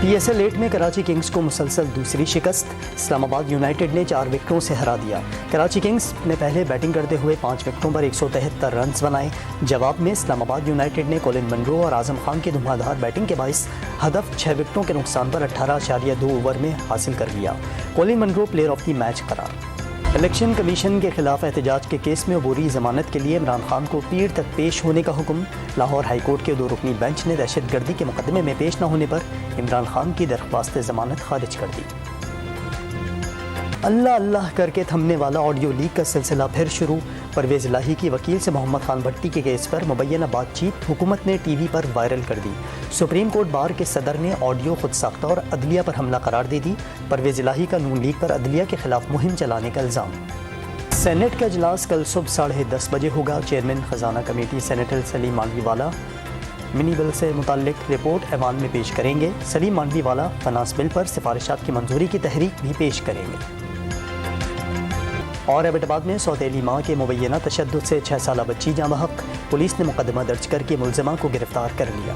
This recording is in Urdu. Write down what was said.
پی ایس ایل 8 میں کراچی کنگز کو مسلسل دوسری شکست، اسلام آباد یونائیٹڈ نے 4 وکٹوں سے ہرا دیا۔ کراچی کنگز نے پہلے بیٹنگ کرتے ہوئے 5 وکٹوں پر 173 رنز بنائے۔ جواب میں اسلام آباد یونائیٹڈ نے کولن منرو اور اعظم خان کی دھماں دھار بیٹنگ کے باعث ہدف 6 وکٹوں کے نقصان پر 18.2 اوور میں حاصل کر لیا۔ Colin Munro player of the match قرار۔ الیکشن کمیشن کے خلاف احتجاج کے کیس میں عبوری ضمانت کے لیے عمران خان کو پیر تک پیش ہونے کا حکم۔ لاہور ہائی کورٹ کے 2 رکنی بینچ نے دہشت گردی کے مقدمے میں پیش نہ ہونے پر عمران خان کی درخواست ضمانت خارج کر دی۔ اللہ اللہ کر کے تھمنے والا آڈیو لیک کا سلسلہ پھر شروع۔ پرویز الہی کی وکیل سے محمد خان بھٹی کے کیس پر مبینہ بات چیت حکومت نے ٹی وی پر وائرل کر دی۔ سپریم کورٹ بار کے صدر نے آڈیو خود ساختہ اور عدلیہ پر حملہ قرار دے دی۔ پرویز الہی کا نون لیگ پر عدلیہ کے خلاف مہم چلانے کا الزام۔ سینیٹ کا اجلاس کل صبح 10:30 بجے ہوگا۔ چیئرمین خزانہ کمیٹی سینیٹر سلیم مانوی والا منی بل سے متعلق رپورٹ ایوان میں پیش کریں گے۔ سلیم مانوی والا فنانس بل پر سفارشات کی منظوری کی تحریک بھی پیش کریں گے۔ اور ایبٹ آباد میں سوتیلی ماں کے مبینہ تشدد سے 6 سالہ بچی جاں بحق، پولیس نے مقدمہ درج کر کے ملزمہ کو گرفتار کر لیا۔